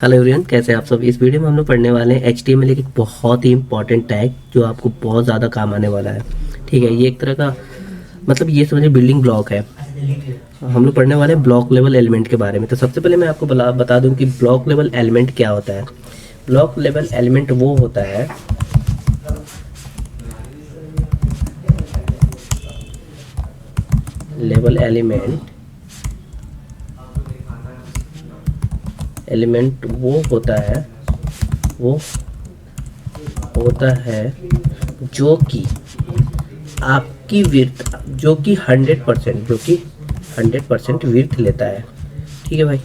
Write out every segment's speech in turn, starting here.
Hello everyone, कैसे हैं आप सब। इस वीडियो में हम लोग पढ़ने वाले हैं HTML एक बहुत ही इंपॉर्टेंट टैग जो आपको बहुत ज़्यादा काम आने वाला है। ठीक है, ये एक तरह का मतलब ये समझिए बिल्डिंग ब्लॉक है। हम लोग पढ़ने वाले हैं ब्लॉक लेवल एलिमेंट के बारे में। तो सबसे पहले मैं आपको बता दूं कि ब्लॉक लेवल एलिमेंट क्या होता है। ब्लॉक लेवल एलिमेंट वो होता है लेवल एलिमेंट वो होता है जो कि आपकी विड्थ जो कि 100% विड्थ लेता है। ठीक है भाई,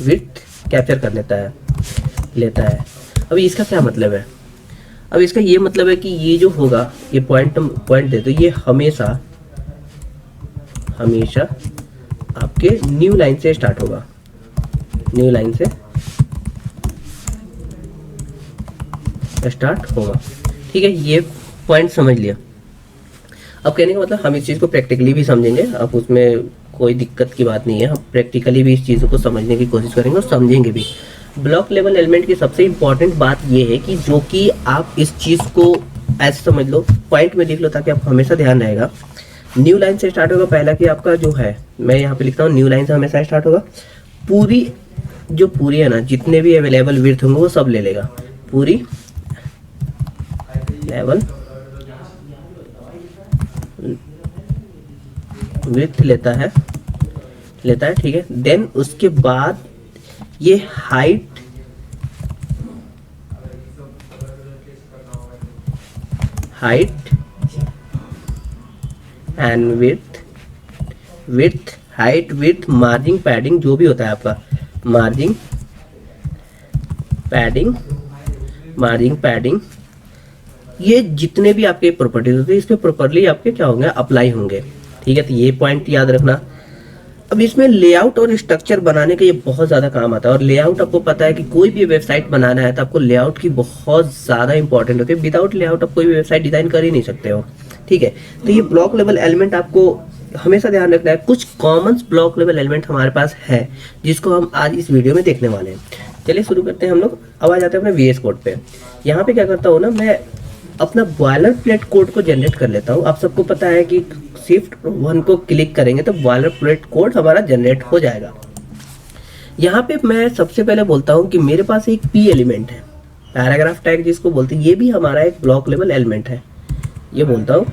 विड्थ कैप्चर कर लेता है। अभी इसका क्या मतलब है? अब इसका ये मतलब है कि ये जो होगा, ये पॉइंट दे दो, ये हमेशा आपके न्यू लाइन से स्टार्ट होगा। न्यू लाइन से स्टार्ट होगा। ठीक है, ये पॉइंट समझ लिया। अब कहने का मतलब हम इस चीज़ को प्रैक्टिकली भी समझेंगे। अब उसमें कोई दिक्कत की बात नहीं है, हम प्रैक्टिकली भी इस चीज़ों को समझने की कोशिश करेंगे और समझेंगे भी। ब्लॉक लेवल एलिमेंट की सबसे इंपॉर्टेंट बात ये है कि जो कि आप इस चीज़ को ऐसे समझ लो, पॉइंट में लिख लो ताकि आपको हमेशा ध्यान रहेगा। न्यू लाइन से स्टार्ट होगा। पहला कि आपका जो है, मैं यहाँ पे लिखता हूँ न्यू लाइन से हमेशा स्टार्ट होगा। पूरी है ना, जितने भी अवेलेबल विड्थ होंगे वो सब ले लेगा। पूरी लेवल विड्थ लेता है। ठीक है, देन उसके बाद ये height and width height width margin padding जो भी होता है आपका, मार्जिन पैडिंग ये जितने भी आपके प्रॉपर्टीज होते हैं इस पे प्रॉपरली आपके क्या होंगे, अप्लाई होंगे। ठीक है, तो ये पॉइंट याद रखना। अब इसमें लेआउट और स्ट्रक्चर बनाने का ये बहुत ज़्यादा काम आता है। और लेआउट आपको पता है कि कोई भी वेबसाइट बनाना है तो आपको लेआउट की बहुत ज़्यादा इंपॉर्टेंट होती है। विदाउट लेआउट आप कोई भी वेबसाइट डिजाइन कर ही नहीं सकते हो। ठीक है, तो ये ब्लॉक लेवल एलिमेंट आपको हमेशा ध्यान रखना है। कुछ कॉमन ब्लॉक लेवल एलिमेंट हमारे पास है जिसको हम आज इस वीडियो में देखने वाले हैं। चलिए शुरू करते हैं हम लोग। अब आ जाते हैं अपने VS कोड पे। यहाँ पे क्या करता हूँ ना, मैं अपना बॉयलर प्लेट कोड को जनरेट कर लेता हूँ। आप सबको पता है कि Shift+1 को क्लिक करेंगे तो बॉयलर प्लेट कोड हमारा जनरेट हो जाएगा। यहाँ पे मैं सबसे पहले बोलता हूँ कि मेरे पास एक P एलिमेंट है, पैराग्राफ टैग जिसको बोलते हैं। ये भी हमारा एक ब्लॉक लेवल एलिमेंट है। ये बोलता हूँ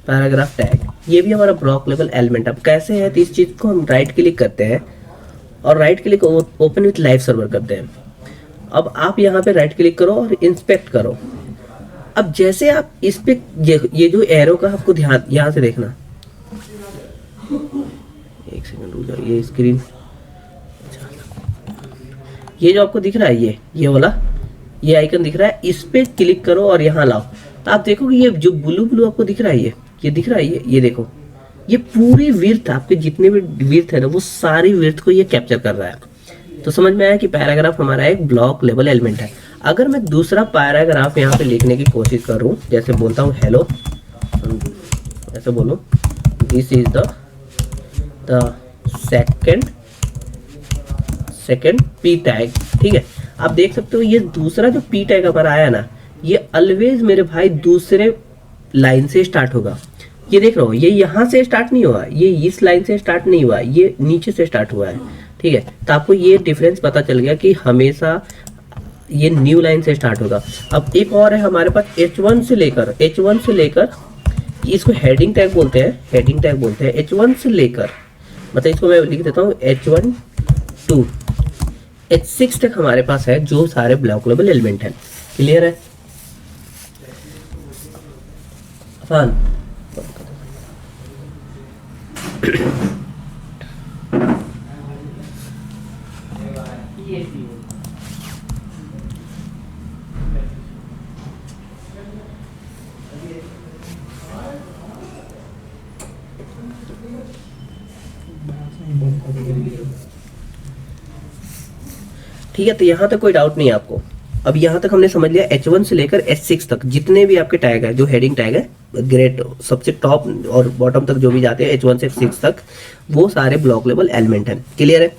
पैराग्राफ टैग, ये भी हमारा ब्लॉक लेवल एलिमेंट। अब कैसे है तो इस चीज़ को हम राइट क्लिक करते हैं और right click open with live server करते हैं। अब आप यहाँ पे राइट क्लिक करो और इंस्पेक्ट करो। अब जैसे आप इस पे ये जो एरो का आपको ध्यान यहाँ से देखना, एक सेकंड रुक जाओ, ये स्क्रीन, ये जो आपको दिख रहा है ये वाला ये आइकन दिख रहा है, इस पे क्लिक करो और यहाँ लाओ तो आप देखोगे ये जो ब्लू आपको दिख रहा है ये दिख रहा है, ये देखो, ये पूरी विड्थ आपके जितने भी विड्थ है ना वो सारी विड्थ को ये कैप्चर कर रहा है। तो समझ में आया कि पैराग्राफ हमारा एक ब्लॉक लेवल एलिमेंट है। अगर मैं दूसरा पैराग्राफ यहाँ पे लिखने की कोशिश करूँ, जैसे बोलता हूँ हेलो, ऐसे बोलो this is the second P tag. ठीक है, आप देख सकते हो ये दूसरा जो P टैग हमारा आया ना, ये ऑलवेज मेरे भाई दूसरे लाइन से स्टार्ट होगा। ये देख रहे हो, ये यहाँ से स्टार्ट नहीं हुआ, ये इस लाइन से स्टार्ट नहीं हुआ, ये नीचे से स्टार्ट हुआ है। ठीक है, तो आपको ये डिफरेंस पता चल गया कि हमेशा ये न्यू लाइन से स्टार्ट होगा। अब एक और है हमारे पास H1 से लेकर इसको हेडिंग टैग बोलते हैं, H1 से लेकर, मतलब इसको मैं लिख देता हूँ H1 to H6 तक हमारे पास है जो सारे ब्लॉक लेवल एलिमेंट है। क्लियर है? आसान। ठीक है, तो यहाँ तक कोई डाउट नहीं है आपको। अब यहाँ तक हमने समझ लिया H1 से लेकर H6 तक जितने भी आपके टैग है, जो हेडिंग टैग है ग्रेड सबसे टॉप और बॉटम तक जो भी जाते हैं H1 से H6 तक, वो सारे ब्लॉक लेवल एलिमेंट हैं। क्लियर है।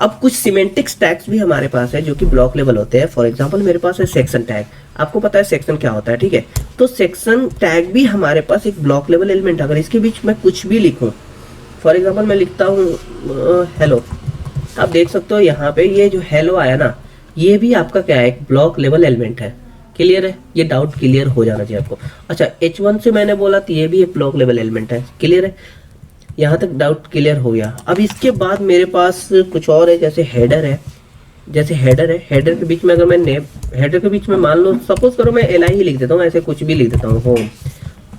अब कुछ सिमेंटिक्स टैग्स भी हमारे पास है जो कि ब्लॉक लेवल होते हैं। फॉर एग्जांपल मेरे पास है सेक्शन टैग, आपको पता है सेक्शन क्या होता है, ठीक है। तो सेक्शन टैग भी हमारे पास एक ब्लॉक लेवल एलिमेंट है। अगर इसके बीच में कुछ भी लिखूं, फॉर एग्जांपल मैं लिखता हूँ हेलो, आप देख सकते हो यहाँ पे ये जो हेलो आया ना, ये भी आपका क्या है, एक ब्लॉक लेवल एलिमेंट है। क्लियर है, ये डाउट क्लियर हो जाना चाहिए आपको। अच्छा, H1 से मैंने बोला तो ये भी एक ब्लॉक लेवल एलिमेंट है। क्लियर है, यहाँ तक डाउट क्लियर हो गया। अब इसके बाद मेरे पास कुछ और है, जैसे हेडर है। जैसे हेडर है, हेडर के बीच में अगर मैं नेम, हेडर के बीच में मान लो सपोज करो मैं LI ही लिख देता हूँ, ऐसे कुछ भी लिख देता हूँ,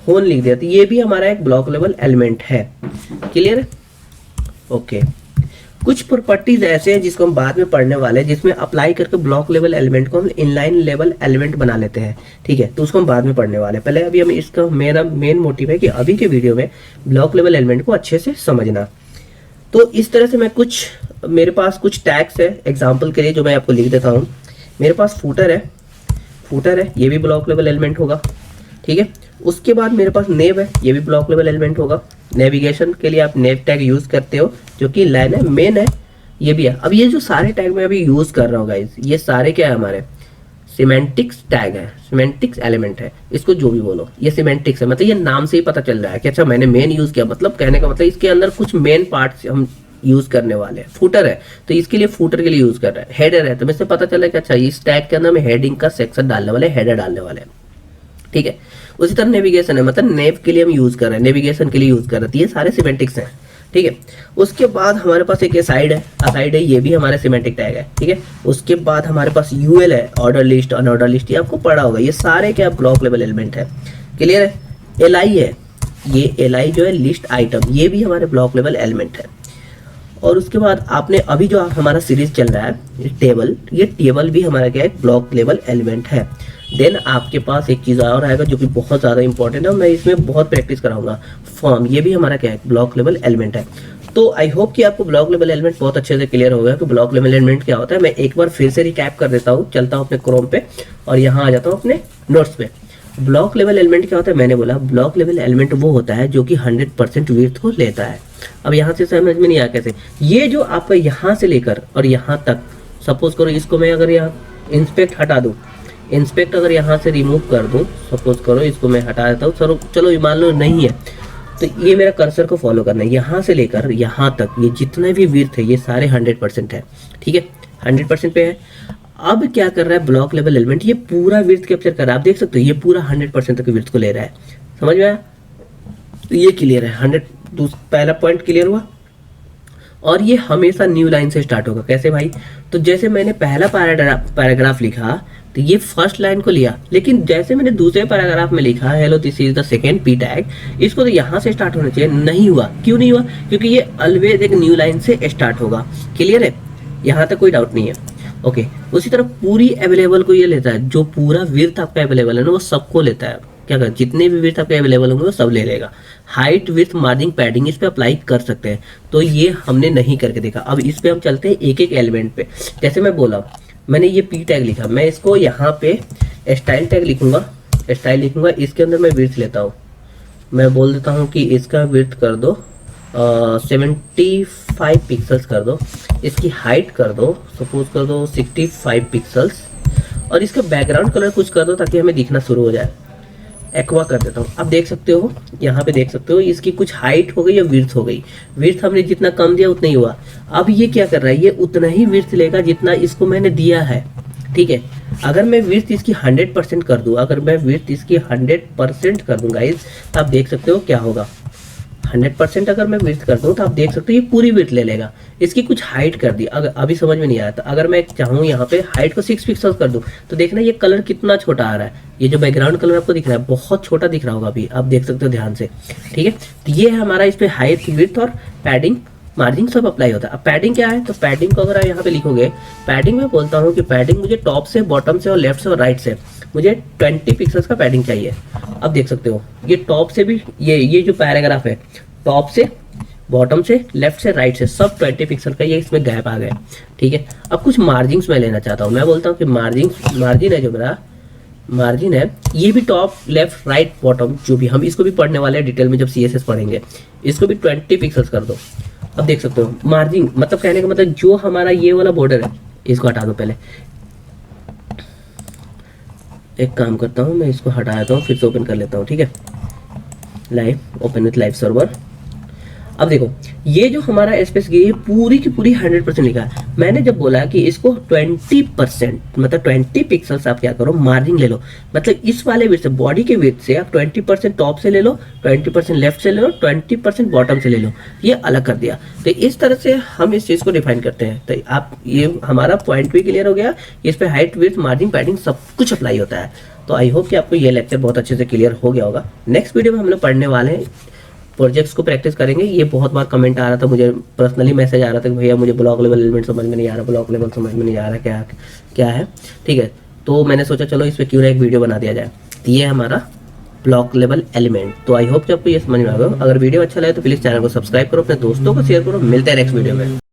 होम लिख दिया, तो ये भी हमारा एक ब्लॉक लेवल एलिमेंट है। क्लियर है, ओके। कुछ प्रॉपर्टीज ऐसे हैं जिसको हम बाद में पढ़ने वाले हैं, जिसमें अप्लाई करके ब्लॉक लेवल एलिमेंट को हम इनलाइन लेवल एलिमेंट बना लेते हैं, ठीक है। तो उसको हम बाद में पढ़ने वाले हैं। पहले अभी हम इसका मेरा मेन मोटिव है कि अभी के वीडियो में ब्लॉक लेवल एलिमेंट को अच्छे से समझना। तो इस तरह से मैं कुछ, मेरे पास कुछ टैग्स है एग्जाम्पल के लिए जो मैं आपको लिख देता हूँ। मेरे पास फूटर है, ये भी ब्लॉक लेवल एलिमेंट होगा, ठीक है। उसके बाद मेरे पास नेव है, ये भी ब्लॉक लेवल एलिमेंट होगा। नेविगेशन के लिए आप नेव टैग यूज करते हो, जो कि लाइन है, मेन है, ये भी है। अब ये जो सारे टैग मैं अभी यूज कर रहा हूँ गाइस, ये सारे क्या है, हमारे सिमेंटिक्स टैग है, सिमेंटिक्स एलिमेंट है, इसको जो भी बोलो, ये सिमेंटिक्स है। मतलब ये नाम से ही पता चल रहा है कि अच्छा मैंने मेन यूज किया, मतलब कहने का मतलब इसके अंदर कुछ मेन पार्ट्स हम यूज करने वाले हैं। फुटर है तो इसके लिए फुटर के लिए यूज कर रहा है। हेडर है तो इससे पता चला कि अच्छा इस टैग के अंदर में हेडिंग का सेक्शन डालने वाले, हेडर डालने वाले हैं, ठीक है। उसी तरह नेविगेशन है, मतलब नेव के लिए हम यूज कर रहे हैं, नेविगेशन के लिए यूज कर रहे हैं, ये सारे सिमेंटिक्स हैं, ठीक है। उसके बाद हमारे पास एक असाइड है, ये भी हमारे सिमेंटिक टैग है, ठीक है। उसके बाद हमारे पास यूएल है, ऑर्डर लिस्ट, अनऑर्डर लिस्ट, ये आपको पढ़ा होगा, ये सारे क्या ब्लॉक लेवल एलिमेंट है। क्लियर है। एलआई है, ये एलआई जो है लिस्ट आइटम, ये भी हमारे ब्लॉक लेवल एलिमेंट है। और उसके बाद आपने अभी जो हमारा सीरीज चल रहा है टेबल, ये टेबल भी हमारा क्या है, ब्लॉक लेवल एलिमेंट है। देन आपके पास एक चीज और आएगा जो कि बहुत ज्यादा इंपॉर्टेंट है, मैं इसमें बहुत प्रैक्टिस कराऊंगा, फॉर्म, ये भी हमारा क्या है, ब्लॉक लेवल एलिमेंट है। तो आई होप कि आपको ब्लॉक लेवल एलिमेंट बहुत अच्छे से क्लियर हो गया कि ब्लॉक लेवल एलिमेंट क्या होता है। मैं एक बार फिर से रिकैप कर देता हूँ, चलता हूँ अपने क्रोम पे और यहाँ आ जाता हूँ अपने नोट्स पे। ब्लॉक लेवल एलिमेंट क्या होता है, मैंने बोला ब्लॉक लेवल एलिमेंट वो होता है जो कि 100% विड्थ को लेता है। अब यहाँ से समझ में नहीं आया कैसे, ये जो आपका यहाँ से लेकर और यहाँ तक, सपोज करो इसको मैं अगर यहाँ इंस्पेक्ट हटा दूँ, इंस्पेक्ट अगर यहाँ से रिमूव कर दूँ, सपोज करो इसको मैं हटा देता हूँ, चलो मान लो नहीं है, तो ये मेरा कर्सर को फॉलो करना है, यहाँ से लेकर यहाँ तक ये जितने भी विड्थ है ये सारे 100% है, ठीक है, 100% पे है। अब क्या कर रहा है ब्लॉक लेवल एलिमेंट, ये पूरा विड्थ कैप्चर कर रहा है, आप देख सकते हो ये पूरा 100% तक विड्थ को ले रहा है, समझ में आया। तो ये क्लियर है, 100, पहला पॉइंट क्लियर हुआ। और ये हमेशा न्यू लाइन से स्टार्ट होगा, कैसे भाई, तो जैसे मैंने पहला पैराग्राफ लिखा तो ये फर्स्ट लाइन को लिया, लेकिन जैसे मैंने दूसरे पैराग्राफ में लिखा hello this is the second P tag, इसको तो यहाँ से स्टार्ट होना चाहिए, नहीं हुआ। क्यों नहीं हुआ, क्योंकि ये ऑलवेज एक न्यू लाइन से स्टार्ट होगा। क्लियर है, यहाँ तक कोई डाउट नहीं है, ओके। उसी तरह पूरी अवेलेबल को ये लेता है, जो पूरा विड्थ आपका अवेलेबल है ना वो सबको लेता है, क्या कर, जितने भी विड्थ आपके अवेलेबल होंगे वो सब ले लेगा। हाइट, विड्थ, मार्जिन, पैडिंग इस पे अप्लाई कर सकते हैं, तो ये हमने नहीं करके देखा। अब इस पे हम चलते हैं एक एक एलिमेंट पे। जैसे मैं बोला मैंने ये पी टैग लिखा, मैं इसको यहाँ पे स्टाइल टैग लिखूंगा, स्टाइल लिखूंगा, इसके अंदर मैं विड्थ लेता हूँ, मैं बोल देता हूँ कि इसका विड्थ कर दो 75 पिक्सल्स कर दो, इसकी हाइट कर दो सपोज कर दो 65 पिक्सल्स, और इसका बैकग्राउंड कलर कुछ कर दो ताकि हमें दिखना शुरू हो जाए, एक्वा कर देता हूँ। अब देख सकते हो यहाँ पे, देख सकते हो इसकी कुछ हाइट हो गई या विड्थ हो गई, विड्थ हमने जितना कम दिया उतना ही हुआ। अब ये क्या कर रहा है, ये उतना ही विड्थ लेगा जितना इसको मैंने दिया है, ठीक है। अगर मैं विड्थ इसकी 100% कर दूँ, अगर मैं विड्थ इसकी 100% कर दूँ गाइस, तो आप देख सकते हो क्या होगा, 100% अगर मैं विड्थ कर दूँ तो आप देख सकते हो ये पूरी विड्थ ले लेगा। इसकी कुछ हाइट कर दी, अगर अभी समझ में नहीं आया तो अगर मैं चाहूँ यहाँ पे हाइट को 6 पिक्सल कर दूँ, तो देखना ये कलर कितना छोटा आ रहा है, ये जो बैकग्राउंड कलर आपको दिख रहा है बहुत छोटा दिख रहा होगा, अभी आप देख सकते हो ध्यान से, ठीक है। तो ये है हमारा, इस पे हाइट, विड्थ और पैडिंग, मार्जिन सब अप्लाई होता है। अब पैडिंग क्या है, तो पैडिंग को अगर आप यहाँ पे लिखोगे, पैडिंग में बोलता हूँ कि पैडिंग मुझे टॉप से, बॉटम से और लेफ्ट से और राइट से मुझे 20 पिक्सल्स का पैडिंग चाहिए। अब देख सकते हो ये टॉप से भी, ये जो पैराग्राफ है टॉप से, बॉटम से, लेफ्ट से, राइट से सब 20 पिक्सल का ये इसमें गैप आ गया, ठीक है। अब कुछ मार्जिन्स मैं लेना चाहता हूँ, मैं बोलता हूँ कि मार्जिन है जो मेरा मार्जिन है, ये भी टॉप लेफ्ट राइट बॉटम जो भी, हम इसको भी पढ़ने वाले हैं डिटेल में जब CSS पढ़ेंगे, इसको भी 20 पिक्सल्स कर दो। अब देख सकते हो मार्जिन, मतलब कहने का मतलब जो हमारा ये वाला बॉर्डर है इसको हटा दो। पहले एक काम करता हूँ, मैं इसको हटा देता हूँ, फिर से ओपन कर लेता हूँ, ठीक है। Live, open with live server. अब देखो ये जो हमारा स्पेस की पूरी की पूरी 100% लिखा है। मैंने जब बोला कि इसको 20% मतलब 20 पिक्सल्स आप क्या करो, मार्जिन ले लो, मतलब इस वाले विड्थ से, बॉडी के विड्थ से आप 20% टॉप से ले लो, 20% लेफ्ट से ले लो, 20% बॉटम से ले लो, ये अलग कर दिया। तो इस तरह से हम इस चीज़ को डिफाइन करते हैं। तो आप ये हमारा पॉइंट भी क्लियर हो गया, इस पे हाइट विड्थ मार्जिन पैडिंग सब कुछ अप्लाई होता है। तो आई होप कि आपको ये लेक्चर बहुत अच्छे से क्लियर हो गया होगा। नेक्स्ट वीडियो में हम लोग पढ़ने वाले हैं, प्रोजेक्ट्स को प्रैक्टिस करेंगे। ये बहुत बार कमेंट आ रहा था, मुझे पर्सनली मैसेज आ रहा था कि भैया मुझे ब्लॉक लेवल एलिमेंट समझ में नहीं आ रहा, ब्लॉक लेवल समझ में नहीं आ रहा, क्या क्या है, ठीक है। तो मैंने सोचा चलो इस पर क्यों ना एक वीडियो बना दिया जाए। तो ये हमारा ब्लॉक लेवल एलिमेंट। तो आई होप कि आपको ये समझ में आ गया। अगर वीडियो अच्छा लगे तो प्लीज़ चैनल को सब्सक्राइब करो, अपने दोस्तों को शेयर करो। मिलते हैं नेक्स्ट वीडियो में।